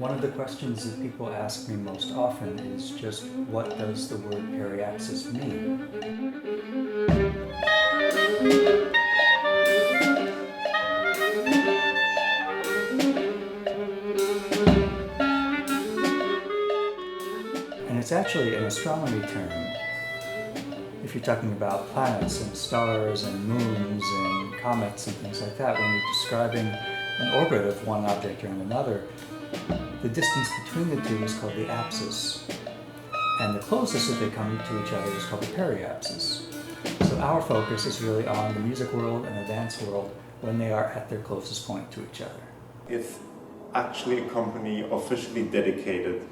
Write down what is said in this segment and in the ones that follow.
One of the questions that people ask me most often is just, what does the word periapsis mean? And it's actually an astronomy term. If you're talking about planets and stars and moons and comets and things like that, when you're describing an orbit of one object or another, the distance between the two is called the apsis. And the closest that they come to each other is called the periapsis. So our focus is really on the music world and the dance world when they are at their closest point to each other. It's actually a company officially dedicated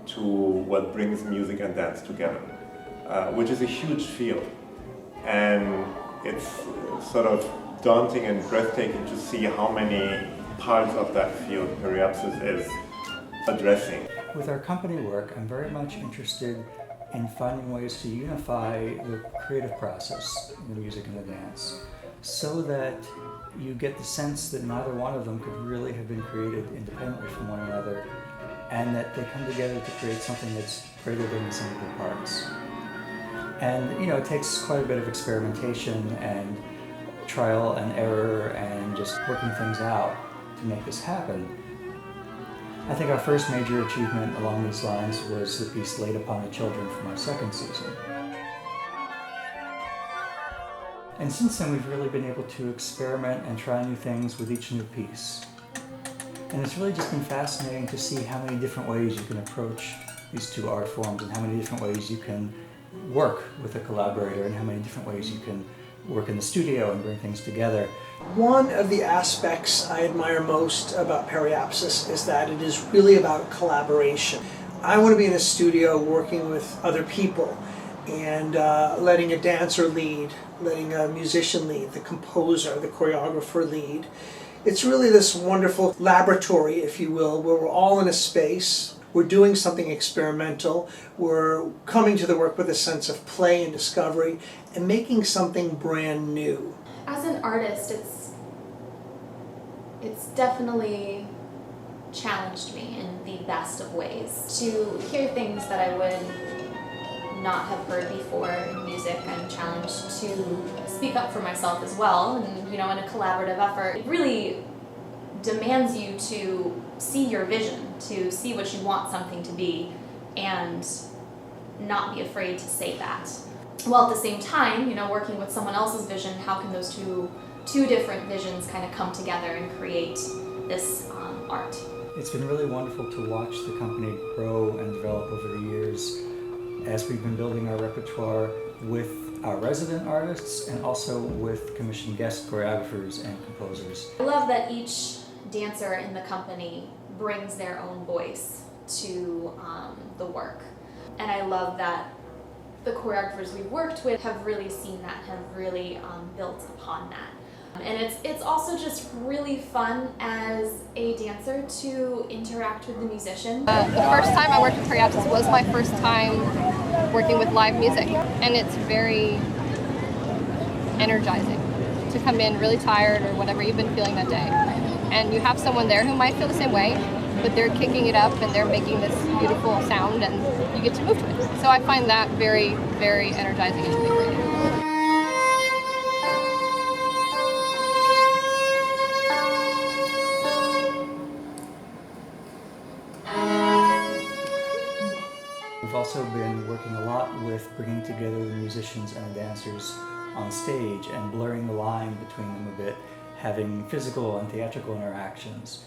to what brings music and dance together, which is a huge field. And it's sort of daunting and breathtaking to see how many parts of that field Periapsis is addressing. With our company work, I'm very much interested in finding ways to unify the creative process in the music and the dance so that you get the sense that neither one of them could really have been created independently from one another, and that they come together to create something that's greater than the sum of their parts. And it takes quite a bit of experimentation and trial and error and just working things out to make this happen. I think our first major achievement along these lines was the piece Laid Upon the Children from our second season. And since then we've really been able to experiment and try new things with each new piece. And it's really just been fascinating to see how many different ways you can approach these two art forms and how many different ways you can work with a collaborator and how many different ways you can work in the studio and bring things together. One of the aspects I admire most about Periapsis is that it is really about collaboration. I want to be in a studio working with other people and letting a dancer lead, letting a musician lead, the composer, the choreographer lead. It's really this wonderful laboratory, if you will, where we're all in a space, we're doing something experimental, we're coming to the work with a sense of play and discovery, and making something brand new. As an artist, it's definitely challenged me in the best of ways. To hear things that I would not have heard before in music, I'm challenged to speak up for myself as well, and in a collaborative effort. It really demands you to see your vision, to see what you want something to be, and not be afraid to say that. While at the same time, working with someone else's vision, how can those two different visions kind of come together and create this art? It's been really wonderful to watch the company grow and develop over the years as we've been building our repertoire with our resident artists and also with commissioned guest choreographers and composers. I love that each dancer in the company brings their own voice to the work. And I love that the choreographers we've worked with have really seen that, have really built upon that. And it's also just really fun as a dancer to interact with the musician. The first time I worked with Periapsis was my first time working with live music, and it's very energizing to come in really tired or whatever you've been feeling that day. And you have someone there who might feel the same way, but they're kicking it up and they're making this beautiful sound and you get to move to it. So I find that very, very energizing and invigorating. We've also been working a lot with bringing together the musicians and the dancers on stage and blurring the line between them a bit, having physical and theatrical interactions.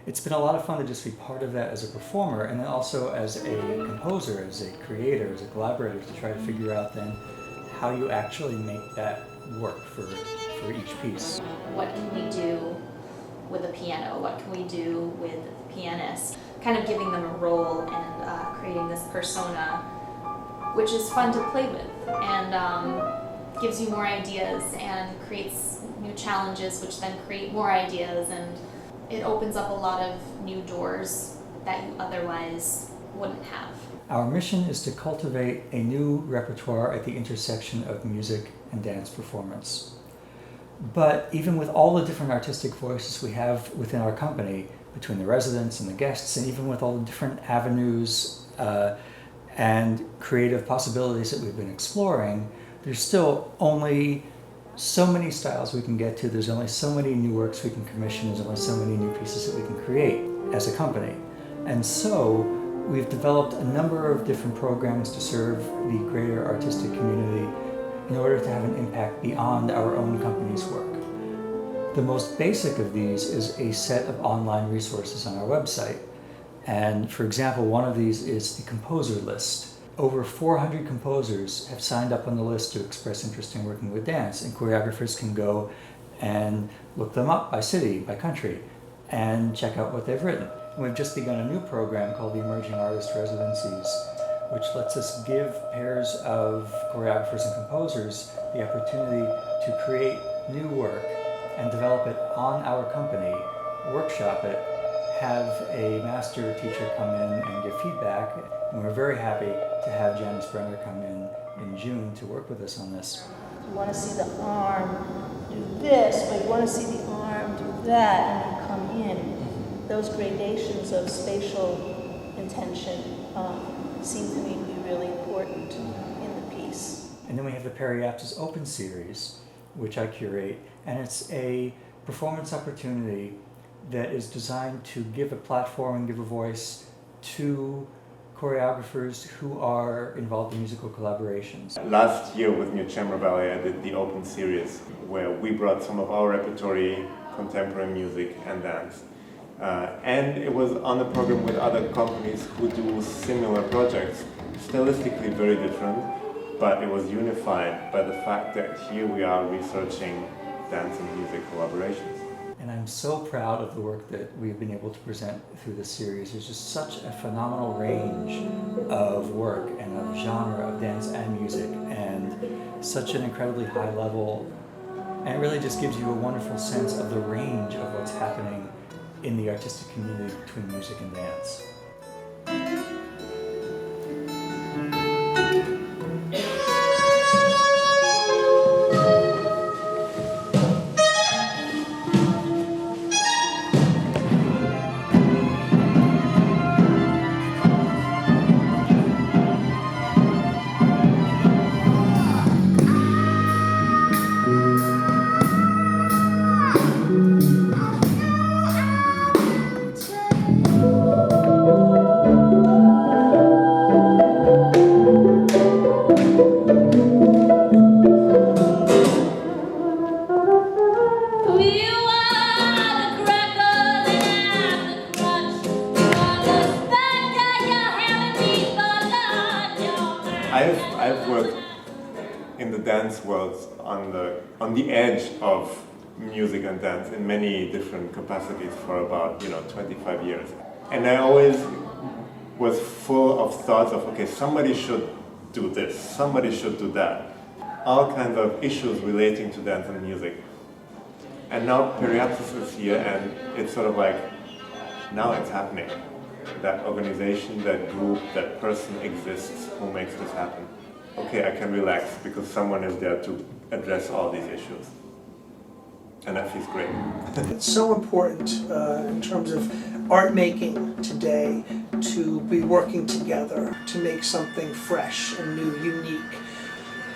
It's been a lot of fun to just be part of that as a performer, and then also as a composer, as a creator, as a collaborator, to try to figure out then how you actually make that work for each piece. What can we do with a piano? What can we do with the pianist? Kind of giving them a role and creating this persona, which is fun to play with and gives you more ideas and creates new challenges, which then create more ideas, and it opens up a lot of new doors that you otherwise wouldn't have. Our mission is to cultivate a new repertoire at the intersection of music and dance performance. But even with all the different artistic voices we have within our company, between the residents and the guests, and even with all the different avenues and creative possibilities that we've been exploring, there's still only so many styles we can get to. There's only so many new works we can commission. There's only so many new pieces that we can create as a company. And so we've developed a number of different programs to serve the greater artistic community in order to have an impact beyond our own company's work. The most basic of these is a set of online resources on our website. And for example, one of these is the composer list. Over 400 composers have signed up on the list to express interest in working with dance, and choreographers can go and look them up by city, by country, and check out what they've written. And we've just begun a new program called the Emerging Artist Residencies, which lets us give pairs of choreographers and composers the opportunity to create new work and develop it on our company, workshop it, have a master teacher come in and give feedback. And we're very happy to have Janice Brenner come in June to work with us on this. You want to see the arm do this, or you want to see the arm do that, and you come in. Those gradations of spatial intention seem to me to be really important in the piece. And then we have the Periapsis Open Series, which I curate, and it's a performance opportunity that is designed to give a platform and give a voice to choreographers who are involved in musical collaborations. Last year with New Chamber Ballet, I did the Open Series, where we brought some of our repertory, contemporary music and dance. And it was on the program with other companies who do similar projects, stylistically very different, but it was unified by the fact that here we are researching dance and music collaborations. And I'm so proud of the work that we've been able to present through this series. There's just such a phenomenal range of work and of genre of dance and music, and such an incredibly high level, and it really just gives you a wonderful sense of the range of what's happening in the artistic community between music and dance. I've worked in the dance world on the edge of music and dance in many different capacities for about 25 years, and I always was full of thoughts of, okay, somebody should do this, somebody should do that, all kinds of issues relating to dance and music. And now Periapsis is here, and it's sort of like, now it's happening. That organization, that group, that person exists who makes this happen. Okay, I can relax because someone is there to address all these issues. And that feels great. It's so important in terms of art making today to be working together to make something fresh and new, unique.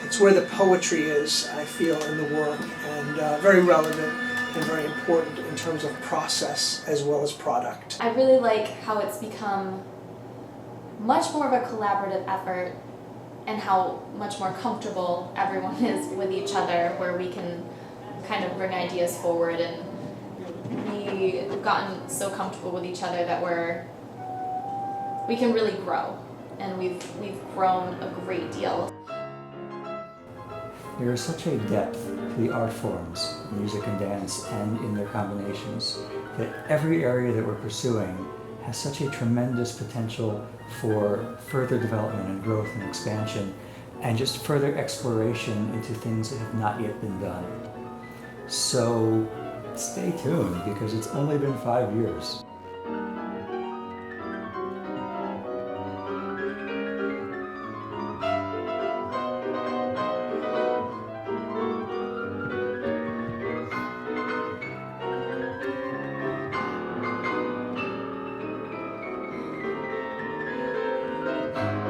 It's where the poetry is, I feel, in the work, and very relevant and very important in terms of process as well as product. I really like how it's become much more of a collaborative effort, and how much more comfortable everyone is with each other, where we can kind of bring ideas forward, and we've gotten so comfortable with each other that we can really grow, and we've grown a great deal. There is such a depth to the art forms, music and dance, and in their combinations, that every area that we're pursuing has such a tremendous potential for further development and growth and expansion, and just further exploration into things that have not yet been done. So stay tuned, because it's only been 5 years. Thank you.